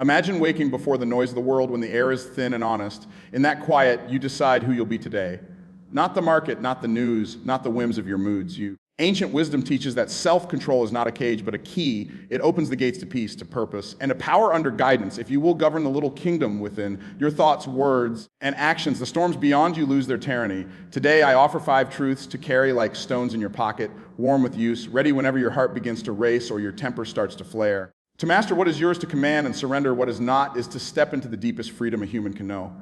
Imagine waking before the noise of the world when the air is thin and honest. In that quiet, you decide who you'll be today. Not the market, not the news, not the whims of your moods. Ancient wisdom teaches that self-control is not a cage, but a key. It opens the gates to peace, to purpose, and to power under guidance. If you will govern the little kingdom within, your thoughts, words, and actions, the storms beyond you lose their tyranny. Today, I offer 5 truths to carry like stones in your pocket, warm with use, ready whenever your heart begins to race or your temper starts to flare. To master what is yours to command and surrender what is not is to step into the deepest freedom a human can know.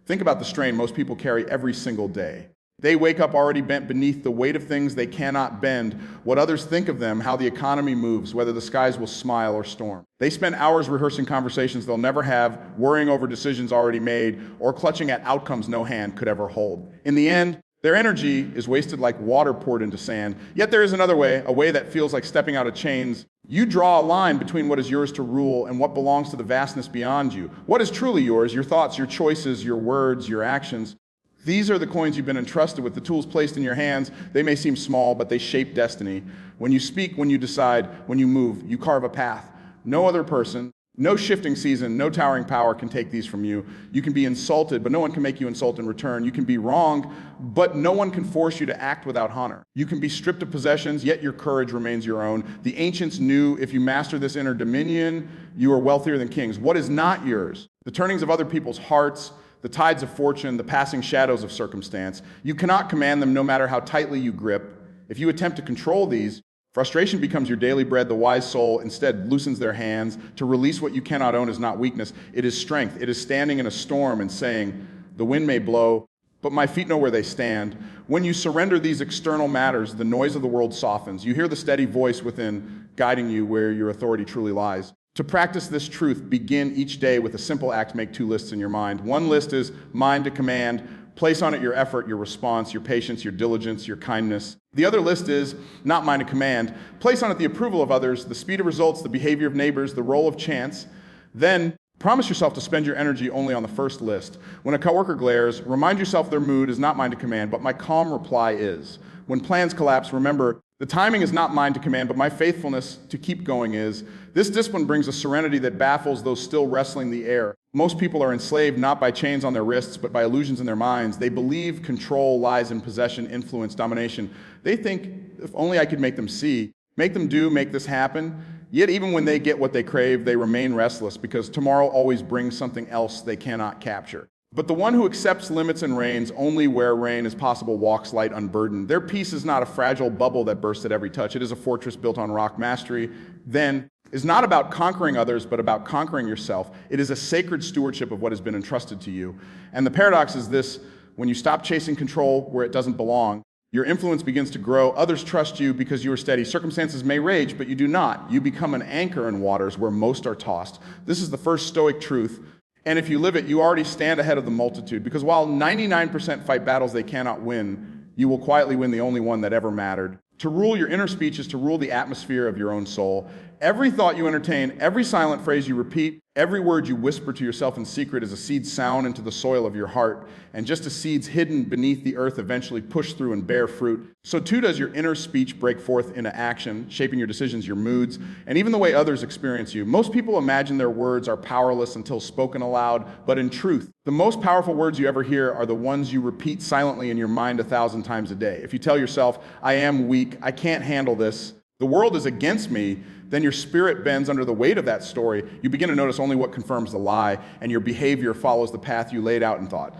Think about the strain most people carry every single day. They wake up already bent beneath the weight of things they cannot bend, what others think of them, how the economy moves, whether the skies will smile or storm. They spend hours rehearsing conversations they'll never have, worrying over decisions already made, or clutching at outcomes no hand could ever hold. In the end, their energy is wasted like water poured into sand. Yet there is another way, a way that feels like stepping out of chains. You draw a line between what is yours to rule and what belongs to the vastness beyond you. What is truly yours, your thoughts, your choices, your words, your actions. These are the coins you've been entrusted with, the tools placed in your hands. They may seem small, but they shape destiny. When you speak, when you decide, when you move, you carve a path. No other person, no shifting season, no towering power can take these from you. You can be insulted, but no one can make you insult in return. You can be wronged, but no one can force you to act without honor. You can be stripped of possessions, yet your courage remains your own. The ancients knew if you master this inner dominion, you are wealthier than kings. What is not yours? The turnings of other people's hearts, the tides of fortune, the passing shadows of circumstance. You cannot command them no matter how tightly you grip. If you attempt to control these, frustration becomes your daily bread. The wise soul instead loosens their hands. To release what you cannot own is not weakness. It is strength. It is standing in a storm and saying, the wind may blow, but my feet know where they stand. When you surrender these external matters, the noise of the world softens. You hear the steady voice within guiding you where your authority truly lies. To practice this truth, begin each day with a simple act. Make 2 lists in your mind. One list is mind to command. Place on it your effort, your response, your patience, your diligence, your kindness. The other list is not mind to command. Place on it the approval of others, the speed of results, the behavior of neighbors, the role of chance. Then promise yourself to spend your energy only on the first list. When a coworker glares, remind yourself their mood is not mine to command, but my calm reply is. When plans collapse, remember, the timing is not mine to command, but my faithfulness to keep going is. This discipline brings a serenity that baffles those still wrestling the air. Most people are enslaved not by chains on their wrists, but by illusions in their minds. They believe control lies in possession, influence, domination. They think, if only I could make them see, make them do, make this happen. Yet even when they get what they crave, they remain restless because tomorrow always brings something else they cannot capture. But the one who accepts limits and reigns only where reign is possible walks light unburdened. Their peace is not a fragile bubble that bursts at every touch. It is a fortress built on rock. Mastery, then, is not about conquering others, but about conquering yourself. It is a sacred stewardship of what has been entrusted to you. And the paradox is this: when you stop chasing control where it doesn't belong, your influence begins to grow. Others trust you because you are steady. Circumstances may rage, but you do not. You become an anchor in waters where most are tossed. This is the first Stoic truth. And if you live it, you already stand ahead of the multitude, because while 99% fight battles they cannot win, you will quietly win the only one that ever mattered. To rule your inner speech is to rule the atmosphere of your own soul. Every thought you entertain, every silent phrase you repeat, every word you whisper to yourself in secret is a seed sown into the soil of your heart. And just as seeds hidden beneath the earth eventually push through and bear fruit, so too does your inner speech break forth into action, shaping your decisions, your moods, and even the way others experience you. Most people imagine their words are powerless until spoken aloud, but in truth, the most powerful words you ever hear are the ones you repeat silently in your mind 1,000 times a day. If you tell yourself, I am weak, I can't handle this, the world is against me, then your spirit bends under the weight of that story. You begin to notice only what confirms the lie, and your behavior follows the path you laid out in thought.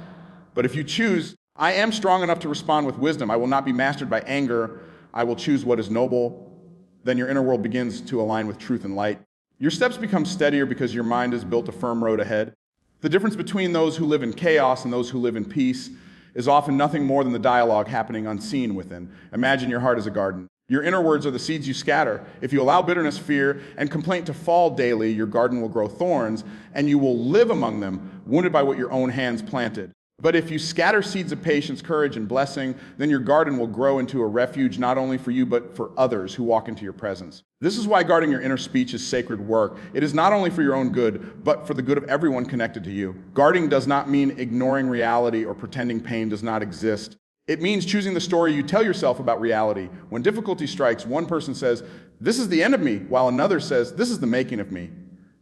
But if you choose, I am strong enough to respond with wisdom, I will not be mastered by anger, I will choose what is noble, then your inner world begins to align with truth and light. Your steps become steadier because your mind has built a firm road ahead. The difference between those who live in chaos and those who live in peace is often nothing more than the dialogue happening unseen within. Imagine your heart as a garden. Your inner words are the seeds you scatter. If you allow bitterness, fear, and complaint to fall daily, your garden will grow thorns, and you will live among them, wounded by what your own hands planted. But if you scatter seeds of patience, courage, and blessing, then your garden will grow into a refuge not only for you, but for others who walk into your presence. This is why guarding your inner speech is sacred work. It is not only for your own good, but for the good of everyone connected to you. Guarding does not mean ignoring reality or pretending pain does not exist. It means choosing the story you tell yourself about reality. When difficulty strikes, one person says, "This is the end of me," while another says, "This is the making of me."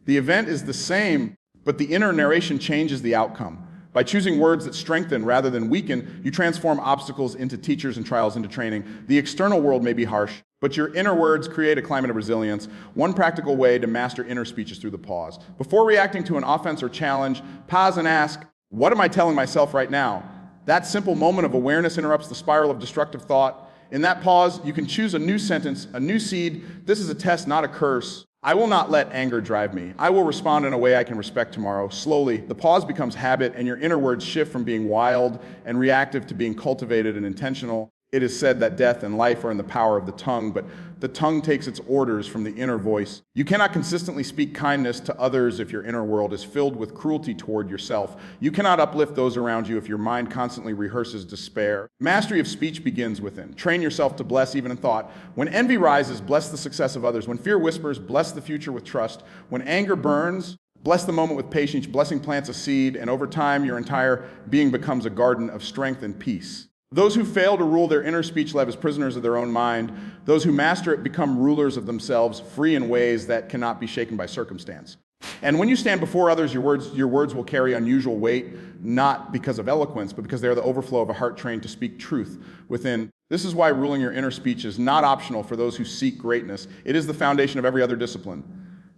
The event is the same, but the inner narration changes the outcome. By choosing words that strengthen rather than weaken, you transform obstacles into teachers and trials into training. The external world may be harsh, but your inner words create a climate of resilience. One practical way to master inner speech is through the pause. Before reacting to an offense or challenge, pause and ask, what am I telling myself right now? That simple moment of awareness interrupts the spiral of destructive thought. In that pause, you can choose a new sentence, a new seed. This is a test, not a curse. I will not let anger drive me. I will respond in a way I can respect tomorrow. Slowly, the pause becomes habit, and your inner words shift from being wild and reactive to being cultivated and intentional. It is said that death and life are in the power of the tongue, but the tongue takes its orders from the inner voice. You cannot consistently speak kindness to others if your inner world is filled with cruelty toward yourself. You cannot uplift those around you if your mind constantly rehearses despair. Mastery of speech begins within. Train yourself to bless even in thought. When envy rises, bless the success of others. When fear whispers, bless the future with trust. When anger burns, bless the moment with patience. Blessing plants a seed, and over time, your entire being becomes a garden of strength and peace. Those who fail to rule their inner speech live as prisoners of their own mind. Those who master it become rulers of themselves, free in ways that cannot be shaken by circumstance. And when you stand before others, your words will carry unusual weight, not because of eloquence, but because they are the overflow of a heart trained to speak truth within. This is why ruling your inner speech is not optional for those who seek greatness. It is the foundation of every other discipline.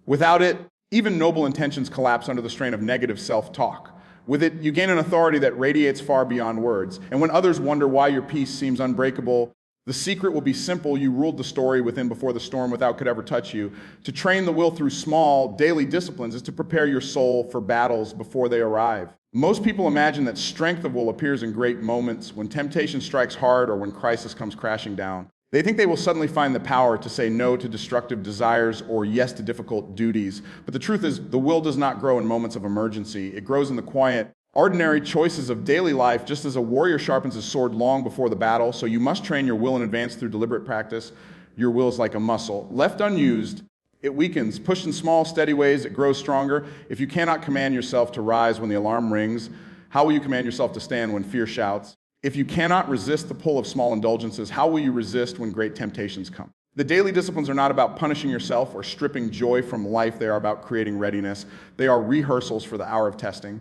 Without it, even noble intentions collapse under the strain of negative self-talk. With it, you gain an authority that radiates far beyond words. And when others wonder why your peace seems unbreakable, the secret will be simple. You ruled the story within before the storm without could ever touch you. To train the will through small, daily disciplines is to prepare your soul for battles before they arrive. Most people imagine that strength of will appears in great moments, when temptation strikes hard or when crisis comes crashing down. They think they will suddenly find the power to say no to destructive desires or yes to difficult duties. But the truth is, the will does not grow in moments of emergency. It grows in the quiet, ordinary choices of daily life, just as a warrior sharpens his sword long before the battle. So you must train your will in advance through deliberate practice. Your will is like a muscle. Left unused, it weakens. Pushed in small, steady ways, it grows stronger. If you cannot command yourself to rise when the alarm rings, how will you command yourself to stand when fear shouts? If you cannot resist the pull of small indulgences, how will you resist when great temptations come? The daily disciplines are not about punishing yourself or stripping joy from life. They are about creating readiness. They are rehearsals for the hour of testing.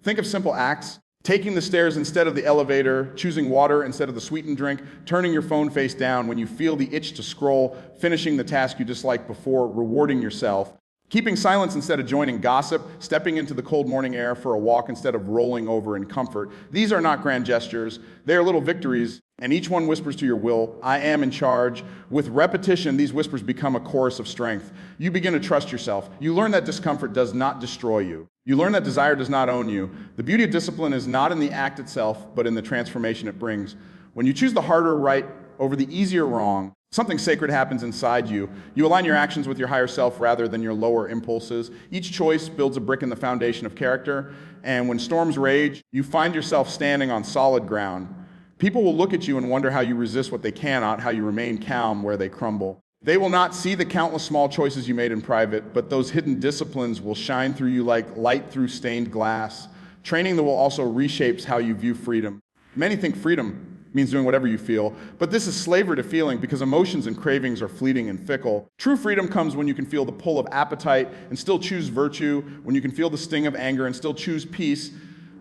Think of simple acts: taking the stairs instead of the elevator, choosing water instead of the sweetened drink, turning your phone face down when you feel the itch to scroll, finishing the task you disliked before, rewarding yourself. Keeping silence instead of joining gossip, stepping into the cold morning air for a walk instead of rolling over in comfort. These are not grand gestures. They are little victories, and each one whispers to your will, I am in charge. With repetition, these whispers become a chorus of strength. You begin to trust yourself. You learn that discomfort does not destroy you. You learn that desire does not own you. The beauty of discipline is not in the act itself, but in the transformation it brings. When you choose the harder right over the easier wrong, something sacred happens inside you. You align your actions with your higher self rather than your lower impulses. Each choice builds a brick in the foundation of character, and when storms rage, you find yourself standing on solid ground. People will look at you and wonder how you resist what they cannot, how you remain calm where they crumble. They will not see the countless small choices you made in private, but those hidden disciplines will shine through you like light through stained glass. Training the will also reshapes how you view freedom. Many think freedom means doing whatever you feel, but this is slavery to feeling because emotions and cravings are fleeting and fickle. True freedom comes when you can feel the pull of appetite and still choose virtue, when you can feel the sting of anger and still choose peace,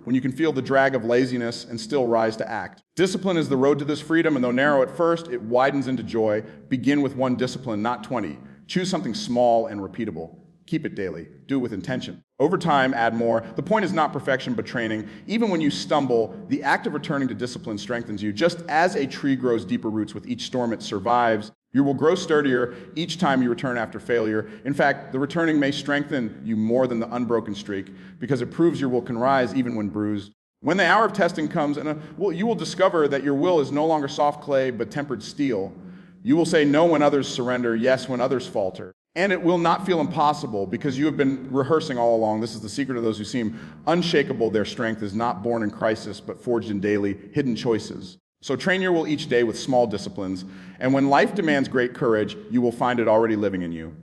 when you can feel the drag of laziness and still rise to act. Discipline is the road to this freedom, and though narrow at first, it widens into joy. Begin with one discipline, not 20. Choose something small and repeatable. Keep it daily. Do it with intention. Over time, add more. The point is not perfection, but training. Even when you stumble, the act of returning to discipline strengthens you. Just as a tree grows deeper roots with each storm it survives, you will grow sturdier each time you return after failure. In fact, the returning may strengthen you more than the unbroken streak, because it proves your will can rise even when bruised. When the hour of testing comes, you will discover that your will is no longer soft clay, but tempered steel. You will say no when others surrender, yes when others falter. And it will not feel impossible because you have been rehearsing all along. This is the secret of those who seem unshakable. Their strength is not born in crisis, but forged in daily, hidden choices. So train your will each day with small disciplines. And when life demands great courage, you will find it already living in you.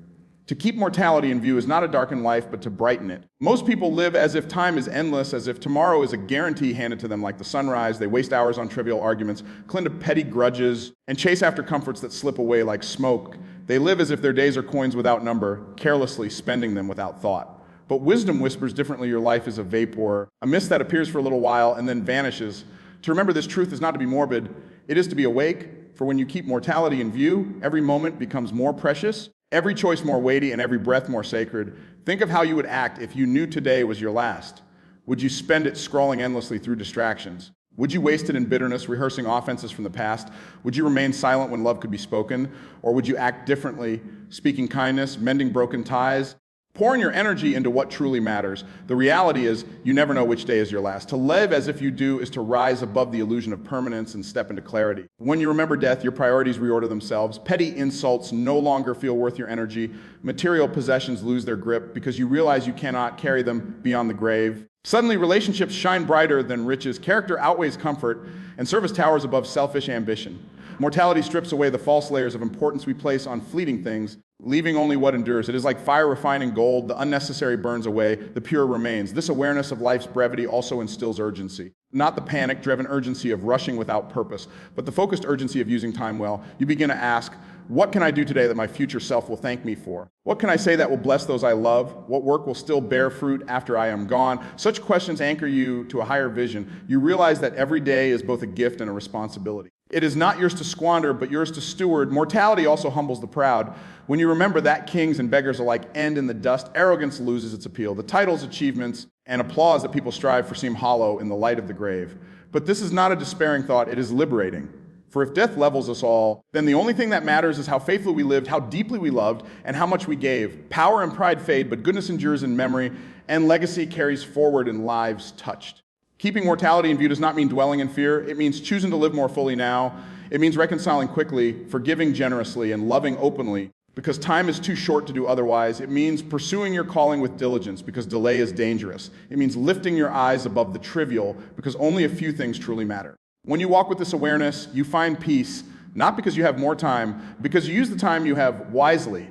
To keep mortality in view is not to darken life, but to brighten it. Most people live as if time is endless, as if tomorrow is a guarantee handed to them like the sunrise. They waste hours on trivial arguments, cling to petty grudges, and chase after comforts that slip away like smoke. They live as if their days are coins without number, carelessly spending them without thought. But wisdom whispers differently. Your life is a vapor, a mist that appears for a little while and then vanishes. To remember this truth is not to be morbid, it is to be awake, for when you keep mortality in view, every moment becomes more precious, every choice more weighty, and every breath more sacred. Think of how you would act if you knew today was your last. Would you spend it scrolling endlessly through distractions? Would you waste it in bitterness, rehearsing offenses from the past? Would you remain silent when love could be spoken? Or would you act differently, speaking kindness, mending broken ties? Pouring your energy into what truly matters. The reality is, you never know which day is your last. To live as if you do is to rise above the illusion of permanence and step into clarity. When you remember death, your priorities reorder themselves. Petty insults no longer feel worth your energy. Material possessions lose their grip because you realize you cannot carry them beyond the grave. Suddenly, relationships shine brighter than riches. Character outweighs comfort, and service towers above selfish ambition. Mortality strips away the false layers of importance we place on fleeting things, leaving only what endures. It is like fire refining gold. The unnecessary burns away, the pure remains. This awareness of life's brevity also instills urgency. Not the panic-driven urgency of rushing without purpose, but the focused urgency of using time well. You begin to ask, what can I do today that my future self will thank me for? What can I say that will bless those I love? What work will still bear fruit after I am gone? Such questions anchor you to a higher vision. You realize that every day is both a gift and a responsibility. It is not yours to squander, but yours to steward. Mortality also humbles the proud. When you remember that kings and beggars alike end in the dust, arrogance loses its appeal. The titles, achievements, and applause that people strive for seem hollow in the light of the grave. But this is not a despairing thought, it is liberating. For if death levels us all, then the only thing that matters is how faithfully we lived, how deeply we loved, and how much we gave. Power and pride fade, but goodness endures in memory, and legacy carries forward in lives touched. Keeping mortality in view does not mean dwelling in fear. It means choosing to live more fully now. It means reconciling quickly, forgiving generously, and loving openly, because time is too short to do otherwise. It means pursuing your calling with diligence, because delay is dangerous. It means lifting your eyes above the trivial, because only a few things truly matter. When you walk with this awareness, you find peace, not because you have more time, because you use the time you have wisely.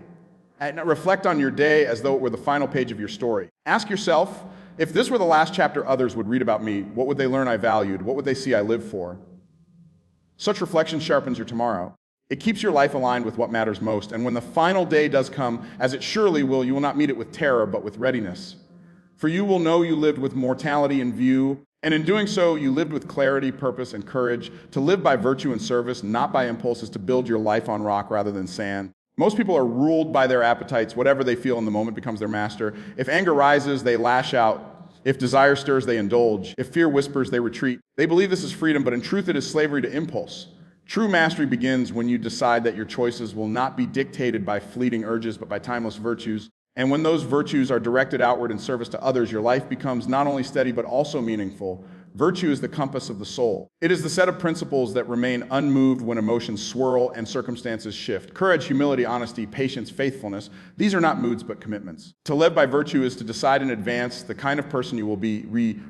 And reflect on your day as though it were the final page of your story. Ask yourself, if this were the last chapter others would read about me, what would they learn I valued? What would they see I lived for? Such reflection sharpens your tomorrow. It keeps your life aligned with what matters most. And when the final day does come, as it surely will, you will not meet it with terror, but with readiness. For you will know you lived with mortality in view, and in doing so, you lived with clarity, purpose, and courage. To live by virtue and service, not by impulses, to build your life on rock rather than sand. Most people are ruled by their appetites. Whatever they feel in the moment becomes their master. If anger rises, they lash out. If desire stirs, they indulge. If fear whispers, they retreat. They believe this is freedom, but in truth it is slavery to impulse. True mastery begins when you decide that your choices will not be dictated by fleeting urges, but by timeless virtues. And when those virtues are directed outward in service to others, your life becomes not only steady, but also meaningful. Virtue is the compass of the soul. It is the set of principles that remain unmoved when emotions swirl and circumstances shift. Courage, humility, honesty, patience, faithfulness, these are not moods, but commitments. To live by virtue is to decide in advance the kind of person you will be,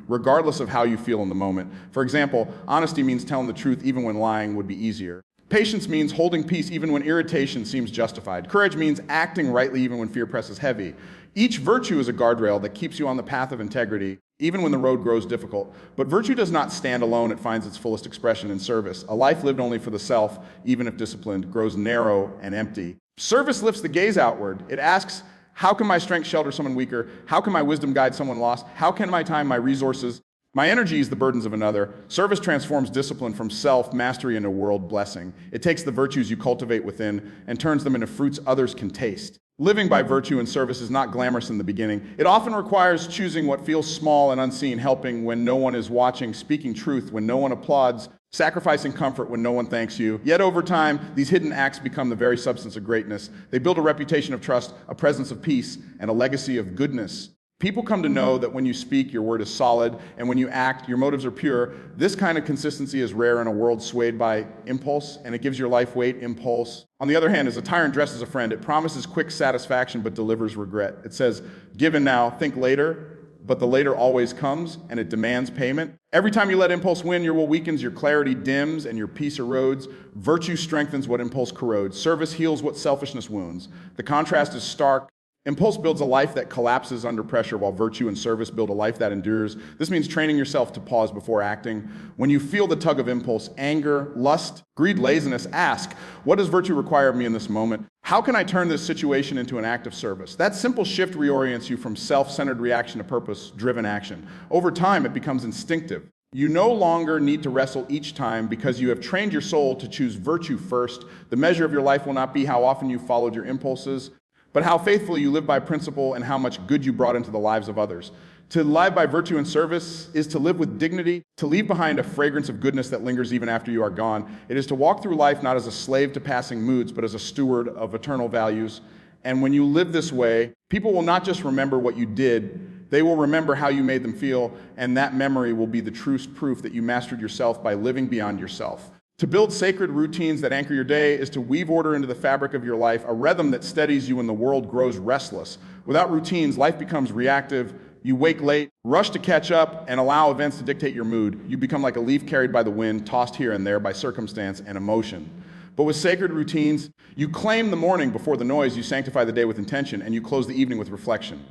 regardless of how you feel in the moment. For example, honesty means telling the truth even when lying would be easier. Patience means holding peace even when irritation seems justified. Courage means acting rightly even when fear presses heavy. Each virtue is a guardrail that keeps you on the path of integrity, even when the road grows difficult. But virtue does not stand alone. It finds its fullest expression in service. A life lived only for the self, even if disciplined, grows narrow and empty. Service lifts the gaze outward. It asks, how can my strength shelter someone weaker? How can my wisdom guide someone lost? How can my time, my resources, my energy is the burdens of another? Service transforms discipline from self-mastery into world blessing. It takes the virtues you cultivate within and turns them into fruits others can taste. Living by virtue and service is not glamorous in the beginning. It often requires choosing what feels small and unseen, helping when no one is watching, speaking truth when no one applauds, sacrificing comfort when no one thanks you. Yet over time, these hidden acts become the very substance of greatness. They build a reputation of trust, a presence of peace, and a legacy of goodness. People come to know that when you speak, your word is solid, and when you act, your motives are pure. This kind of consistency is rare in a world swayed by impulse, and it gives your life weight, impulse. On the other hand, as a tyrant dressed as a friend, it promises quick satisfaction but delivers regret. It says, give in now, think later, but the later always comes, and it demands payment. Every time you let impulse win, your will weakens, your clarity dims, and your peace erodes. Virtue strengthens what impulse corrodes. Service heals what selfishness wounds. The contrast is stark. Impulse builds a life that collapses under pressure, while virtue and service build a life that endures. This means training yourself to pause before acting. When you feel the tug of impulse, anger, lust, greed, laziness, ask, what does virtue require of me in this moment? How can I turn this situation into an act of service? That simple shift reorients you from self-centered reaction to purpose-driven action. Over time, it becomes instinctive. You no longer need to wrestle each time because you have trained your soul to choose virtue first. The measure of your life will not be how often you followed your impulses, but how faithfully you live by principle and how much good you brought into the lives of others. To live by virtue and service is to live with dignity, to leave behind a fragrance of goodness that lingers even after you are gone. It is to walk through life not as a slave to passing moods, but as a steward of eternal values. And when you live this way, people will not just remember what you did, they will remember how you made them feel, and that memory will be the truest proof that you mastered yourself by living beyond yourself. To build sacred routines that anchor your day is to weave order into the fabric of your life, a rhythm that steadies you when the world grows restless. Without routines, life becomes reactive. You wake late, rush to catch up, and allow events to dictate your mood. You become like a leaf carried by the wind, tossed here and there by circumstance and emotion. But with sacred routines, you claim the morning before the noise, you sanctify the day with intention, and you close the evening with reflection.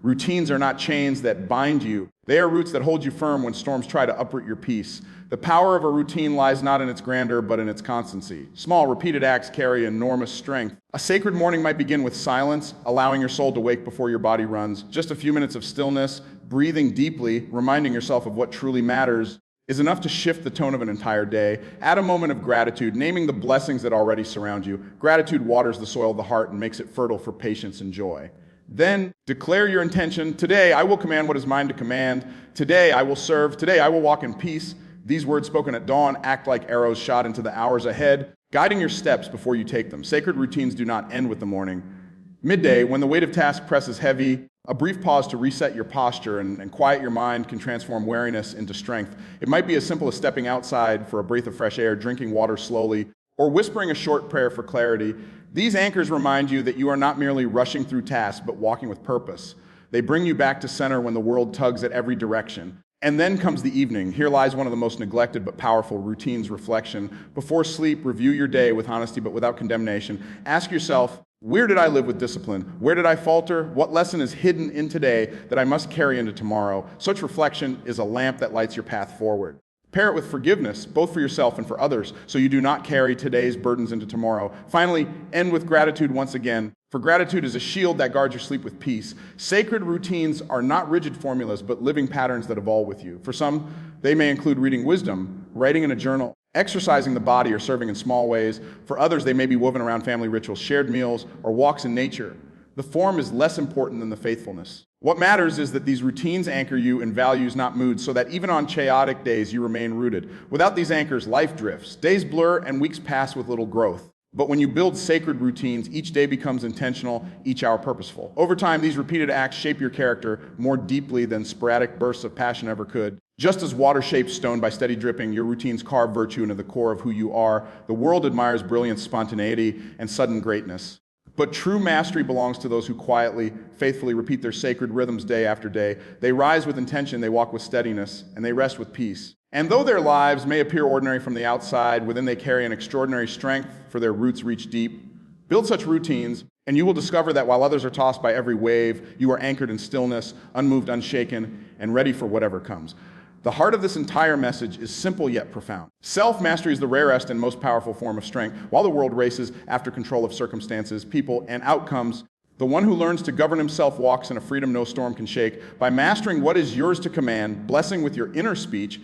Routines are not chains that bind you. They are roots that hold you firm when storms try to uproot your peace. The power of a routine lies not in its grandeur, but in its constancy. Small, repeated acts carry enormous strength. A sacred morning might begin with silence, allowing your soul to wake before your body runs. Just a few minutes of stillness, breathing deeply, reminding yourself of what truly matters, is enough to shift the tone of an entire day. Add a moment of gratitude, naming the blessings that already surround you. Gratitude waters the soil of the heart and makes it fertile for patience and joy. Then declare your intention. Today I will command what is mine to command. Today I will serve. Today I will walk in peace. These words spoken at dawn act like arrows shot into the hours ahead, guiding your steps before you take them. Sacred routines do not end with the morning. Midday, when the weight of task presses heavy, a brief pause to reset your posture and quiet your mind can transform weariness into strength. It might be as simple as stepping outside for a breath of fresh air, drinking water slowly, or whispering a short prayer for clarity. These anchors remind you that you are not merely rushing through tasks, but walking with purpose. They bring you back to center when the world tugs at every direction. And then comes the evening. Here lies one of the most neglected but powerful routines: reflection. Before sleep, review your day with honesty but without condemnation. Ask yourself, where did I live with discipline? Where did I falter? What lesson is hidden in today that I must carry into tomorrow? Such reflection is a lamp that lights your path forward. Pair it with forgiveness, both for yourself and for others, so you do not carry today's burdens into tomorrow. Finally, end with gratitude once again, for gratitude is a shield that guards your sleep with peace. Sacred routines are not rigid formulas, but living patterns that evolve with you. For some, they may include reading wisdom, writing in a journal, exercising the body, or serving in small ways. For others, they may be woven around family rituals, shared meals, or walks in nature. The form is less important than the faithfulness. What matters is that these routines anchor you in values, not moods, so that even on chaotic days, you remain rooted. Without these anchors, life drifts. Days blur and weeks pass with little growth. But when you build sacred routines, each day becomes intentional, each hour purposeful. Over time, these repeated acts shape your character more deeply than sporadic bursts of passion ever could. Just as water shapes stone by steady dripping, your routines carve virtue into the core of who you are. The world admires brilliance, spontaneity, and sudden greatness. But true mastery belongs to those who quietly, faithfully repeat their sacred rhythms day after day. They rise with intention, they walk with steadiness, and they rest with peace. And though their lives may appear ordinary from the outside, within they carry an extraordinary strength, for their roots reach deep. Build such routines, and you will discover that while others are tossed by every wave, you are anchored in stillness, unmoved, unshaken, and ready for whatever comes. The heart of this entire message is simple yet profound. Self-mastery is the rarest and most powerful form of strength. While the world races after control of circumstances, people, and outcomes, the one who learns to govern himself walks in a freedom no storm can shake. By mastering what is yours to command, blessing with your inner speech,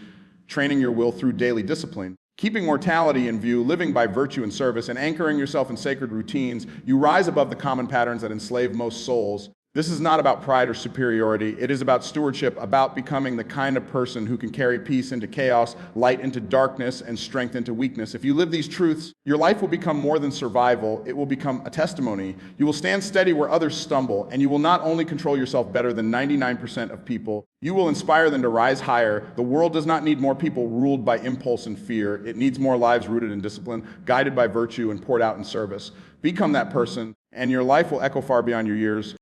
training your will through daily discipline, keeping mortality in view, living by virtue and service, and anchoring yourself in sacred routines, you rise above the common patterns that enslave most souls. This is not about pride or superiority. It is about stewardship, about becoming the kind of person who can carry peace into chaos, light into darkness, and strength into weakness. If you live these truths, your life will become more than survival. It will become a testimony. You will stand steady where others stumble, and you will not only control yourself better than 99% of people, you will inspire them to rise higher. The world does not need more people ruled by impulse and fear. It needs more lives rooted in discipline, guided by virtue, and poured out in service. Become that person, and your life will echo far beyond your years.